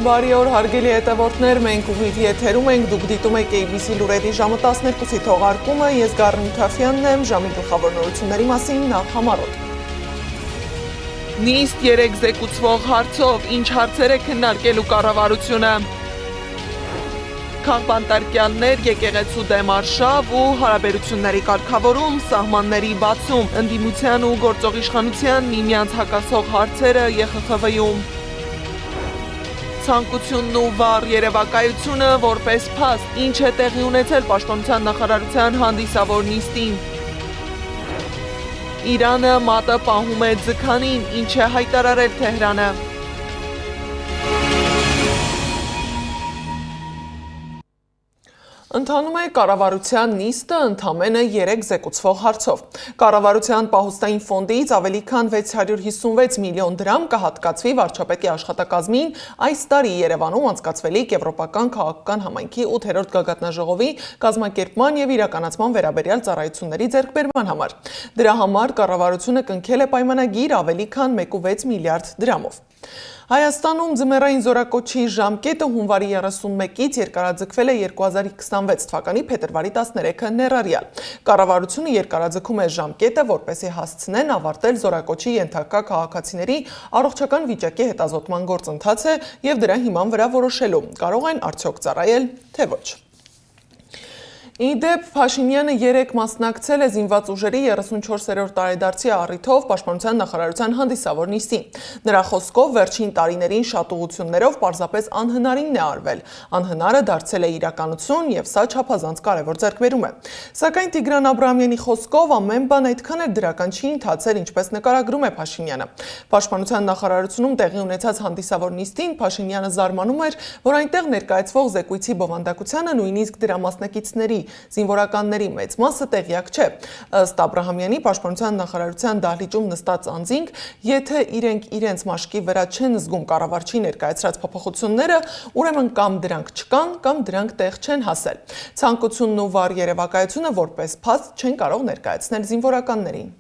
Բարի օր հարգելի հետևորդներ, մենք ուղիղ եթերում ենք, դուք դիտում եք ABC լուրերի ժամը 12-ի թողարկումը, ես Գառնիկ Թաֆյանն եմ, ժամի գլխավոր նորությունների մասին նախ համառոտ։ Նիստ 3 զեկուցվող հարցով, ինչ հարցեր է քննարկելու կառավարությունը։ Քաղբանտարկյալներ, եկեղեցու դեմ արշավ ու հարաբերությունների կարգավորում, սահմանների բացում, ընդդիմության ու գործող իշխանության միմյանց հակասող հարցերը ԵԽԽՎ-ում։ Ցանկությունն ու վառ երևակայությունը որպես փաստ, ինչ է տեղի ունեցել Պաշտպանության նախարարության հանդիսավոր նիստին։ Իրանը մատը պահում է ձգանին, ինչ է հայտարարել Թեհրանը։ Ընթանում է կառավարության նիստը ընդամենը 3 զեկուցվող հարցով։ Կառավարության պահուստային ֆոնդից ավելի քան 656 միլիոն դրամ կհատկացվի վարչապետի աշխատակազմին այս տարի Երևանում անցկացվելիք Եվրոպական քաղաքական համայնքի 8-րդ գագաթնաժողովի կազմակերպման եւ իրականացման վերաբերյալ ծառայությունների ձեռքբերման համար։ Դրա համար կառավարությունը կնքել է պայմանագիր ավելի քան 1.6 միլիարդ դրամով։ Հայաստանում ձմեռային զորակոչի ժամկետը հունվարի 31-ից երկարաձգվել է 2026 թվականի փետրվարի 13-ը ներառյալ։ Կառավարությունը երկարաձգում է ժամկետը, որպեսզի հասցնեն ավարտել զորակոչի ենթակա քաղաքացիների առողջական վիճակի հետազոտման գործընթացը եւ դրա հիման վրա որոշելու՝ կարող են արդյոք ծառայել, թե ոչ։ Իդեպ Փաշինյանը 3 մասնակցել է զինված ուժերի 34-րդ տարեդարձի առիթով Պաշտպանության նախարարության հանդիսավոր նիստին։ Նրա խոսքով վերջին տարիներին շատ ուղղություններով պարզապես անհնարինն է արվել։ Անհնարը դարձել է իրականություն եւ սա չափազանց կարևոր ձեռքբերում է։ Սակայն Տիգրան Աբրահամյանի խոսքով ամեն բան այդքան էլ դրական չի ընթացել, ինչպես նկարագրում է Փաշինյանը։ Պաշտպանության նախարարությունում տեղի ունեցած հանդիսավոր նիստին Փաշինյանը զարմանում էր, որ այնտեղ ներկայացվող զեկույցի բովանդակությանը նույնիսկ դրա մասնակիցների զինվորականների մեծ մասը տեղյակ չէ։ Ըստ Աբրահամյանի Պաշտպանության նախարարության դահլիճում նստած անձինք, եթե իրենք իրենց մաշկի վրա չեն զգում կառավարչի ներկայացրած փոփոխությունները, ուրեմն կամ դրանք չկան, կամ դրանք տեղ չեն հասել։ Ցանկությունն ու վառ երևակայությունը որպես փաստ չեն կարող ներկայացնել զինվորականներին։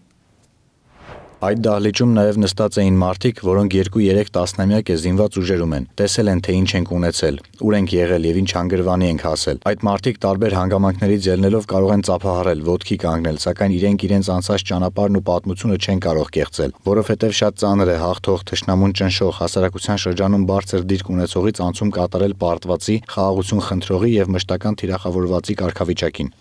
Այդ դահլիճում նաև նստած էին մարդիկ, որոնք 2-3 տասնամյակ է զինված ուժերում են, տեսել են, թե ինչ ենք ունեցել, ուր ենք եղել եւ ինչ հանգրվանի ենք հասել։ Այդ մարդիկ տարբեր հանգամանքներից ելնելով կարող են ծափահարել, ոտքի կանգնել, սակայն իրենք իրենց անցած ճանապարհն ու պատմությունը չեն կարող կեղծել, որովհետեւ շատ ծանր է հաղթող, թշնամուն ճնշող, հասարակության շրջանում բարձր դիրք ունեցողից անցում կատարել պարտվածի, խաղաղություն խնդրողի եւ մշտական թիրախավորվածի կարգավիճակին։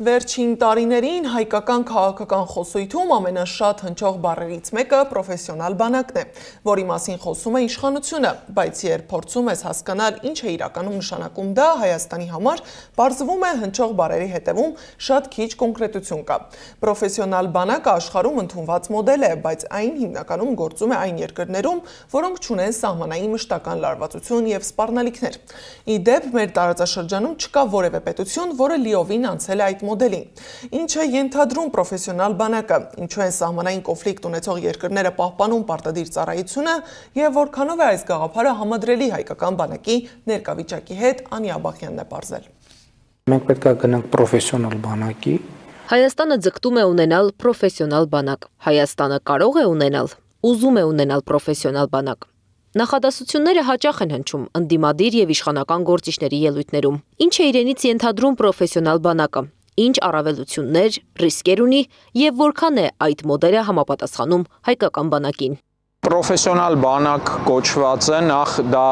Վերջին տարիներին հայկական քաղաքական խոսույթում ամենաշատ հնչող բառերից մեկը պրոֆեսիոնալ բանակն է, որի մասին խոսում է իշխանությունը, բայց երբ փորձում ես հասկանալ ինչ է իրականում նշանակում դա Հայաստանի համար, պարզվում է հնչող բառերի հետևում շատ քիչ կոնկրետություն կա։ Պրոֆեսիոնալ բանակը աշխարհում ընդունված մոդել է, բայց այն հիմնականում գործում է այն երկրներում, որոնք չունեն սահմանային մշտական լարվածություն եւ սպառնալիքներ։ Իդեպ մեր տարածաշրջանում չկա որևէ պետություն, որը լիովին անցել է այդ մոդելին։ Ինչ է ենթադրում պրոֆեսիոնալ բանակը, ինչու են սահմանային կոնֆլիկտ ունեցող երկրները պահպանում պարտադիր ծառայությունը եւ որքանով է այս գաղափարը համադրելի հայկական բանակի ներկայվիճակի հետ, Անի Աբախյանն է պարզել։ Մենք պետք է գնանք պրոֆեսիոնալ բանակի։ Հայաստանը ձգտում է ունենալ պրոֆեսիոնալ բանակ։ Հայաստանը կարող է ունենալ, ուզում է ունենալ պրոֆեսիոնալ բանակ։ Նախադասությունները հաճախ են հնչում ընդդիմադիր եւ իշխանական գործիչների ելույթներում։ Ինչ է իրենից ենթադրում պրոֆեսիոնալ բանակը, ինչ առավելություններ, ռիսկեր ունի եւ որքան է այդ մոդելը համապատասխանում հայկական բանակին։ Պրոֆեսիոնալ բանակ կոչվածը նախ դա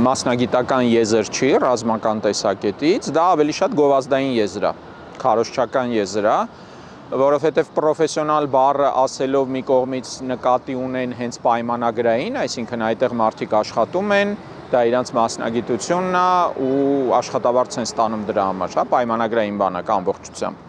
մասնագիտական եզր չի, ռազմական տեսակետից, դա ավելի շատ գովազդային եզր է, քարոզչական եզր է, որովհետև պրոֆեսիոնալ բառը ասելով մի կողմից նկատի ունեն հենց պայմանագրային, այսինքն այդտեղ մարդիկ աշխատում են, դա իրանց մասնագիտությունն է ու աշխատավարձ են ստանում դրա համար, հա, պայմանագրային բանակ ամբողջությամբ։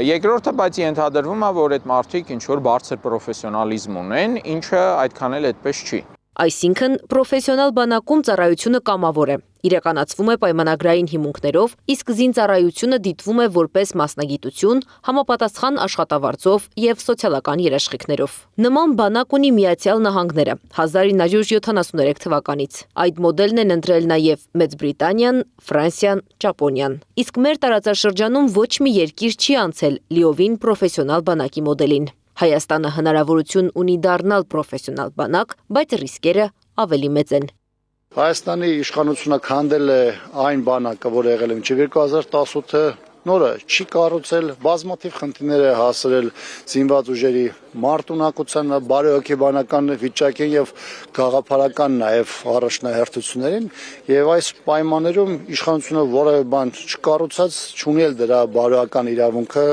Երկրորդը բայց ենթադրվում է, որ այդ մարդիկ ինչ-որ բարձր պրոֆեսիոնալիզմ ունեն, ինչը այդքան էլ այդպես չի։ Այսինքն պրոֆեսիոնալ բանակում ծառայությունը կամավոր է, իրականացվում է պայմանագրային հիմունքներով, իսկ զինծառայությունը դիտվում է որպես մասնագիտություն, համապատասխան աշխատավարձով եւ սոցիալական երաշխիքներով։ Նման բանակ ունի Միացյալ Նահանգները 1973 թվականից։ Այդ մոդելն են ընտրել նաեւ Մեծ Բրիտանիան, Ֆրանսիան, Ճապոնիան։ Իսկ մեր տարածաշրջանում ոչ մի երկիր չի անցել լիովին պրոֆեսիոնալ բանակի մոդելին։ Հայաստանը հնարավորություն ունի դառնալ պրոֆեսիոնալ բանակ, բայց ռիսկերը ավելի մեծ են։ Հայաստանի իշխանությունը քանդել է այն բանակը, որը եղել է մինչև 2018-ը, նորը չի կառուցել, բազմաթիվ խնդիրներ է հասցրել զինված ուժերի մարտունակությանը, բարոյական վիճակին եւ գաղափարական նաեւ առաջնահերթություններին, եւ այս պայմաններում իշխանությունը որևէ բան չկառուցած, չունի էլ դրա բարոյական իրավունքը,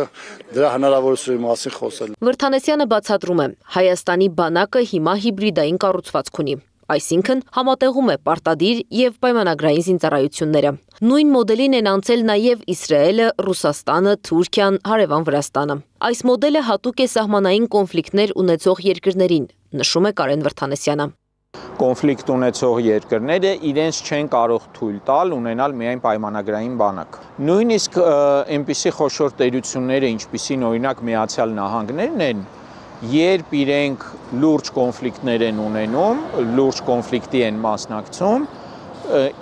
դրա հնարավորությունների մասին խոսել։ Վրթանեսյանը բացատրում է, Հայաստանի բանակը հիմա հիբրիդային կառուցվածք ունի։ Այսինքն համատեղում է պարտադիր եւ պայմանագրային զինծառայությունները։ Նույն մոդելին են անցել նաեւ Իսրայելը, Ռուսաստանը, Թուրքիան, Հարևան Վրաստանը։ Այս մոդելը հատուկ է սահմանային կոնֆլիկտներ ունեցող երկրներին, նշում է Կարեն Վրթանեսյանը։ Կոնֆլիկտ ունեցող երկրները իրենց չեն կարող թույլ տալ ունենալ միայն պայմանագրային բանակ։ Նույնիսկ այնպիսի խոշոր տերությունները, ինչպիսին օրինակ Միացյալ Նահանգներն են, երբ իրենք լուրջ կոնֆլիկտներ են ունենում, լուրջ կոնֆլիկտի են մասնակցում,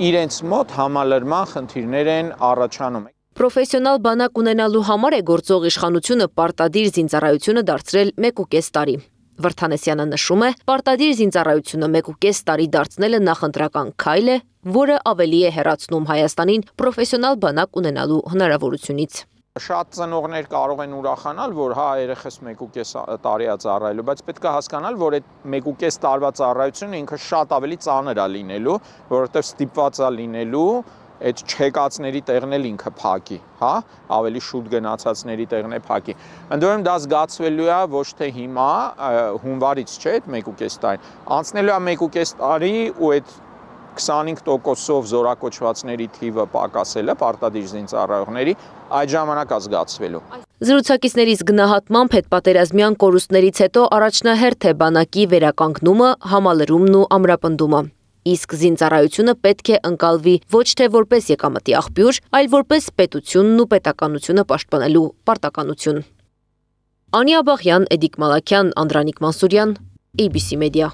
իրենց մոտ համալրման խնդիրներ են առաջանում։ Պրոֆեսիոնալ բանակ ունենալու համար է գործող իշխանությունը պարտադիր զինծառայությունը դարձրել 1.5 տարի։ Վրթանեսյանը նշում է, պարտադիր զինծառայությունը 1.5 տարի դարձնելը նախընտրական քայլ է, որը ավելի է հեռացնում Հայաստանին պրոֆեսիոնալ բանակ ունենալու հնարավորությունից։ Շատ ծնողներ կարող են ուրախանալ, որ հա երեխես 1.5 տարի է ծառայելու, բայց պետք է հասկանալ, որ այդ 1.5 տարվա ծառայությունը ինքը շատ ավելի ծանր է լինելու, որովհետև ստիպված է լինելու այդ չեկածների տեղն էլ ինքը փակի, հա, ավելի շուտ գնացածների տեղն է փակի։ Ընդ որում դա զգացվելու է ոչ թե հիմա, հունվարից չէ, այդ 1.5 տարի, անցնելու է 1.5 տարի ու այդ 25%-ով զորակոչվածների թիվը պակասել է պարտադիր զինծառայողների, այդ ժամանակ է զգացվելու։ Զրուցակիցներից գնահատմամբ հետպատերազմյան կորուստներից հետո առաջնահերթ է բանակի վերականգնումը, համալրումն ու ամրապնդումը։ Իսկ զինծառայությունը պետք է ընկալվի ոչ թե որպես եկամտի աղբյուր, այլ որպես պետությունն ու պետականությունը պաշտպանելու պարտականություն։ Անի Աբաղյան, Էդիկ Մալաքյան, Անդրանիկ Մանսուրյան, ABC Media։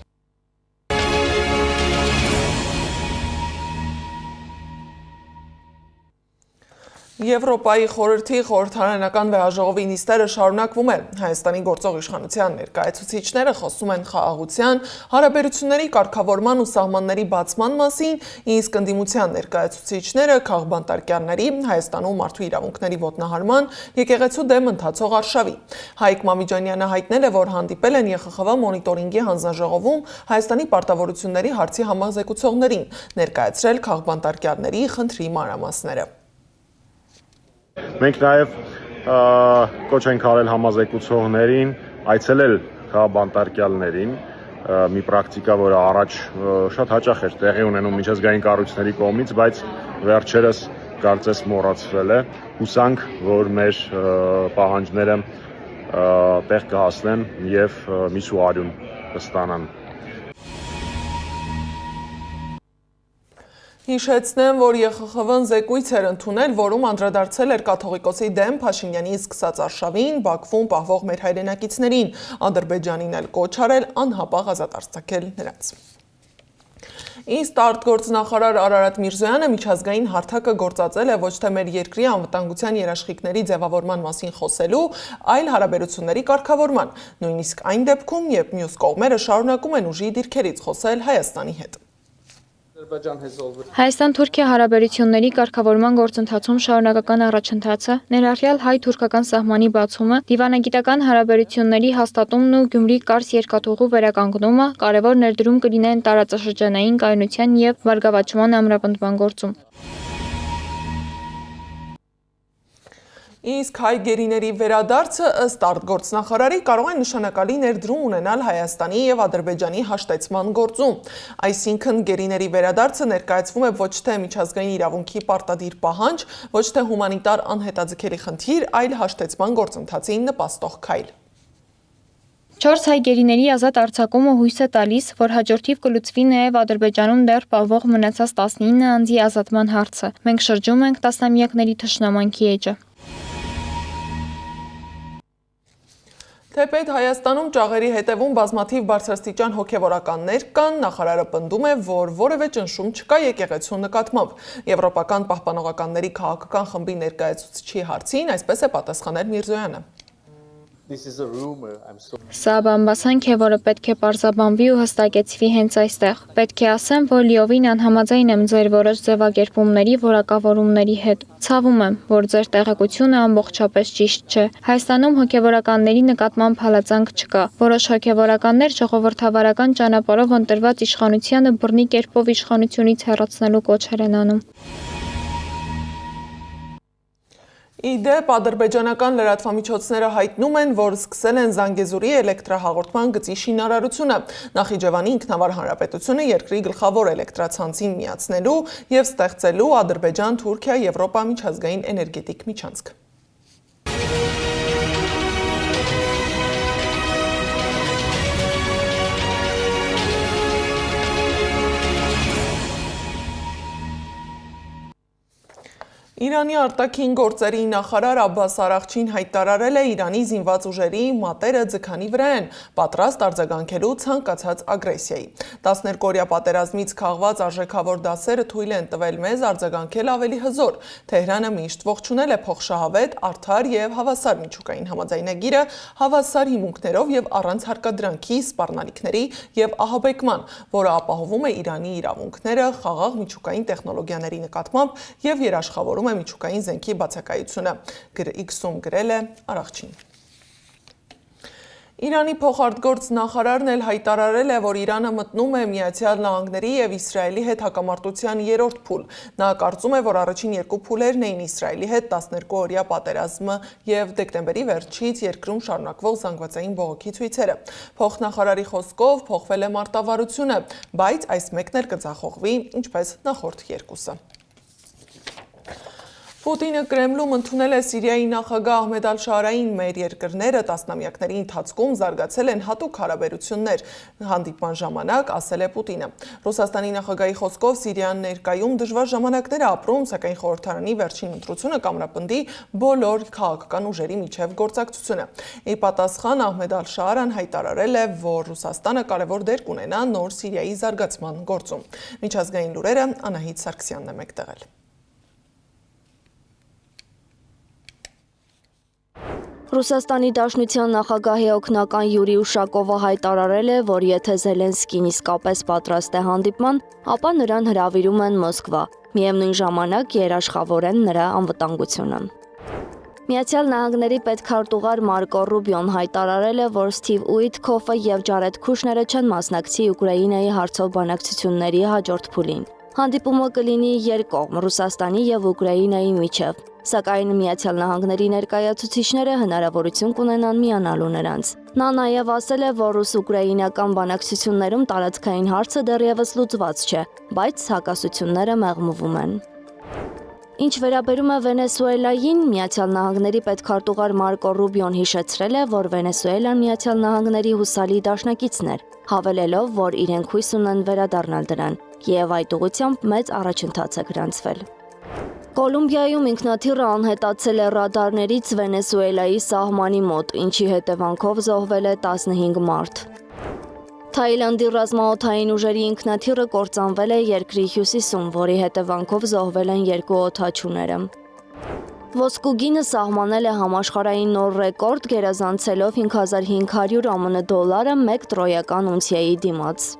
Եվրոպայի խորհրդի խորհրդարանական վեհաժողովի նիստերը շարունակվում է։ Հայաստանի գործող իշխանության ներկայացուցիչները խոսում են խաղաղության, հարաբերությունների կարգավորման ու սահմանների բացման մասին, իսկ ընդդիմության ներկայացուցիչները քաղբանտարկյանների, Հայաստանում մարդու իրավունքների ոտնահարման, եկեղեցու դեմ ընթացող արշավի։ Հայկ Մամիջանյանը հայտնել է, որ հանդիպել են ԵԽԽՎ մոնիտորինգի հանձնաժողովում Հայաստանի պարտավորությունների հարցի համազեկուցողներին, ներկայացրել քաղբանտարկյանների խնդրի մանրամասները։ Մենք նաև կոչ ենք արել համազեկուցողներին այցելել քաղբանտարկյալներին, մի պրակտիկա, որը առաջ շատ հաճախ էր տեղի ունենում միջազգային կառույցների կողմից, բայց վերջերս կարծես մոռացվել է։ Հուսանք, որ մեր պահանջները տեղ կհասնեն եւ միս ու արյուն կստանան։ Հիշեցնեմ, որ ԵԽԽՎ-ն զեկույց էր ընդունել, որում անդրադարձել էր կաթողիկոսի դեմ Փաշինյանի սկսած արշավին, Բաքվում պահվող մեր հայրենակիցներին, Ադրբեջանին էլ կոչ արել անհապաղ ազատ արձակել նրանց։ Իսկ արտգործնախարար Արարատ Միրզոյանը միջազգային հարթակը գործածել է ոչ թե մեր երկրի անվտանգության երաշխիքների ձևավորման մասին խոսելու, այլ հարաբերությունների կարգավորման, նույնիսկ այն դեպքում, երբ մյուս կողմերը շարունակում են ուժի դիրքերից խոսել Հայաստանի հետ։ Հայաստան-Թուրքիա հարաբերությունների կարգավորման գործընթացում շարունակական առաջընթացը, ներառյալ հայ-թուրքական սահմանի բացումը, դիվանագիտական հարաբերությունների հաստատումն ու Գյումրի-Կարս երկաթուղու վերականգնումը կարևոր ներդրում կլինեն տարածաշրջանային կայունության և բարգավաճման ամրապնդման գործում։ Իսկ հայ գերիների վերադարձը ըստ արտգործնախարարի կարող է նշանակալի ներդրում ունենալ Հայաստանի և Ադրբեջանի հաշտեցման գործում։ Այսինքն գերիների վերադարձը ներկայացվում է ոչ թե միջազգային իրավունքի պարտադիր պահանջ, ոչ թե հումանիտար անհետաձգելի խնդիր, այլ հաշտեցման գործընթացին նպաստող քայլ։ 4 հայ գերիների ազատ արձակումը հույս է տալիս, որ հաջորդիվ կլուծվի նաև Ադրբեջանում դեռ պահվող մնացած 19 անձի ազատման հարցը։ Մենք շրջում ենք տասնամյակների թշնամանքի էջը։ Թեպետ Հայաստանում ճաղերի հետևում բազմաթիվ բարձրաստիճան հոգևորականներ կան, նախարարը պնդում է, որ որևէ ճնշում չկա եկեղեցու նկատմամբ։ Եվրոպական պահպանողականների քաղաքական խմբի ներկայացուցիչի հարցին այսպես է պատասխանել Միրզոյանը։ Սա բամբասանք է, որը պետք է պարզաբանվի ու հստակեցվի հենց այստեղ։ Պետք է ասեմ, որ լիովին անհամաձայն եմ ձեր որոշ ձևակերպումների որակավորումների հետ։ Ցավում եմ, որ ձեր տեղեկությունը ամբողջապես ճիշտ չէ։ Հայաստանում հոգևորականների նկատմամբ հալածանք չկա։ Որոշ հոգևորականներ ժողովրդավարական ճանապարհով ընտրված իշխանությանը բռնի կերպով իշխանությունից հեռացնելու կոչեր են անում։ Իդեպ ադրբեջանական լրատվամիջոցները հայտնում են, որ սկսել են Զանգեզուրի էլեկտրահաղորդման գծի շինարարությունը։ Նախիջևանի ինքնավար հանրապետությունը երկրի գլխավոր էլեկտրացանցին միացնելու և ստեղծելու Ադրբեջան-Թուրքիա-Եվրոպա միջազգային էներգետիկ միջանցք։ Իրանի արտաքին գործերի նախարար Աբբաս Արաղչին հայտարարել է Իրանի զինված ուժերի մատերը ձգանի վրա են, պատրաստ արձագանքելու ցանկացած ագրեսիայի։ 12-օրյա պատերազմից քաղված արժեքավոր դասերը թույլ են տվել մեզ արձագանքել ավելի հզոր։ Թեհրանը միշտ ողջունել է փոխշահավետ, արդար և հավասար միջուկային համաձայնագիրը հավասար հիմունքներով և առանց հարկադրանքի, սպառնալիքների և ահաբեկման, որը ապահովում է Իրանի իրավունքները խաղաղ միջուկային տեխնոլոգիաների նկատմամբ և երաշխավորում է միջուկային զենքի բացակայությունը, X-ում գրել է Արաղչին։ Իրանի փոխարտգործ նախարարն էլ հայտարարել է, որ Իրանը մտնում է Միացյալ Նահանգների և Իսրայելի հետ հակամարտության 3-րդ փուլ։ Նա կարծում է, որ առաջին երկու փուլերն էին Իսրայելի հետ 12-օրյա պատերազմը և դեկտեմբերի վերջից երկրում շարունակվող զանգվածային բողոքի ցույցերը։ Փոխնախարարի խոսքով փոխվել է մարտավարությունը, բայց այս մեկն էլ կձախողվի, ինչպես նախորդ երկուսը։ Պուտինը Կրեմլում ընդունել է Սիրիայի նախագահ Ահմեդ Ալ-Շարային մեր երկրները տասնամյակների ընթացքում զարգացել են հատուկ հարաբերություններ, հանդիպման ժամանակ ասել է Պուտինը։ Ռուսաստանի նախագահի խոսքով Սիրիան ներկայում դժվար ժամանակներ է ապրում, սակայն խորհրդարանի վերջին ընտրությունը կամրապնդի բոլոր քաղաքական ուժերի միջև գործակցությունը։ Ի պատասխան Ահմեդ Ալ-Շարան հայտարարել է, որ Ռուսաստանը կարևոր դեր կունենա նոր Սիրիայի զարգացման գործում։ Միջազգային լուրերը Անահիտ Սարգսյանն է մեկտեղել։ Ռուսաստանի Դաշնության նախագահի օգնական Յուրի Ուշակովը հայտարարել է, որ եթե Զելենսկին իսկապես պատրաստ է հանդիպման, ապա նրան հրավիրում են Մոսկվա, միևնույն ժամանակ երաշխավոր են նրա անվտանգությունը։ Միացյալ Նահանգների պետքարտուղար Մարկո Ռուբիոն հայտարարել է, որ Սթիվ Ուիտքոֆը և Ջարեդ Քուշները չեն մասնակցի Ուկրաինայի հարցով բանակցությունների հաջորդ փուլին։ Հանդիպումը կլինի երկկողմ Ռուսաստանի և Ուկրաինայի միջև, սակայն Միացյալ Նահանգների ներկայացուցիչները հնարավորություն կունենան միանալու նրանց։ Նա նաև ասել է, որ ռուս-ուկրաինական բանակցություններում տարածքային հարցը դեռևս լուծված չէ, բայց հակասությունները մեղմվում են։ Ինչ վերաբերում է Վենեսուելային, Միացյալ Նահանգների պետքարտուղար Մարկո Ռուբիոն հիշեցրել է, որ Վենեսուելան Միացյալ Նահանգների հուսալի դաշնակիցն էր, հավելելով, որ իրենք հույս ունեն վերադառնալ դրան, և այդ ուղղությամբ մեծ առաջընթաց է գրանցվել։ Կոլումբիայում ինքնաթիռը անհետացել է ռադարներից Վենեսուելայի սահմանի մոտ, ինչի հետևանքով զոհվել է 15 մարդ։ Թաիլանդի ռազմաօդային ուժերի ինքնաթիռը կործանվել է երկրի հյուսիսում, որի հետևանքով զոհվել են 2 օդաչուները։ Ոսկու գինը սահմանել է համաշխարհային նոր ռեկորդ, գերազանցելով 5500 ԱՄՆ դոլարը 1 տրոյական ունցիայի դիմաց։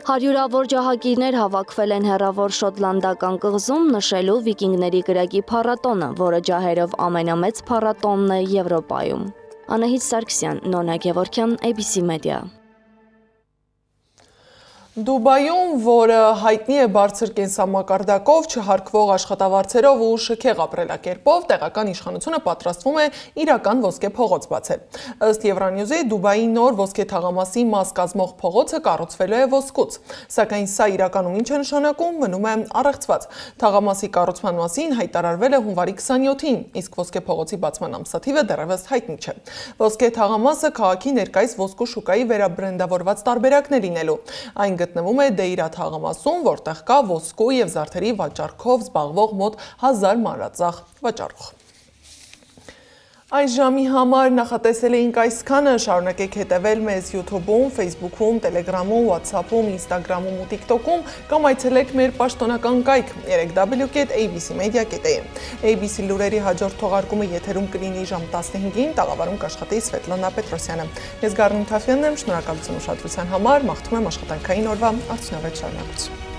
Հարյուրավոր ջահակիրներ հավաքվել են հեռավոր շոտլանդական կղզում նշելու վիկինգների կրակի փառատոնը, որը ջահերով ամենամեծ փառատոնն է Եվրոպայում։ Անահիտ Սարգսյան, Նոնա Գևորգյան, ABC Media։ Դուբայում, որը հայտնի է բարձր կենսամակարդակով, չհարկվող աշխատավարձերով ու շքեղ ապրելակերպով, տեղական իշխանությունը պատրաստվում է իրական ոսկե փողոց բացել։ Ըստ Եվրանյուզի, Դուբայի նոր ոսկե թաղամասի մաս կազմող փողոցը կառուցվելու է ոսկուց, սակայն սա իրականում ինչ է նշանակում, մնում է առեղծված։ Թաղամասի կառուցման մասին հայտարարվել է հունվարի 27-ին, իսկ ոսկե փողոցի բացման ամսաթիվը դեռևս հայտնի չէ։ Ոսկե թաղամասը քաղաքի ներկայիս ոսկու շուկայի վերաբրենդավորված տարբերակն է լինելու։ Այն գտնվում է Դեյրա թաղամասում, որտեղ կա ոսկու և զարդերի վաճառքով զբաղվող մոտ 1000 մանրածախ վաճառող։ Այս ժամի համար նախատեսել էինք այսքանը, շարունակեք հետևել մեզ YouTube-ում, Facebook-ում, Telegram-ում, WhatsApp-ում, Instagram-ում ու TikTok-ում կամ այցելեք մեր պաշտոնական կայք www.abcmedia.am։ ABC լուրերի հաջորդ թողարկումը եթերում կլինի ժամ 15-ին, տաղավարում կաշխատի Սվետլանա Պետրոսյանը։ Ես Գառնիկ Թաֆյանն եմ, շնորհակալություն ուշադրության համար, մաղթում եմ աշխատանքային օրվա արդյունավետ շարունակություն։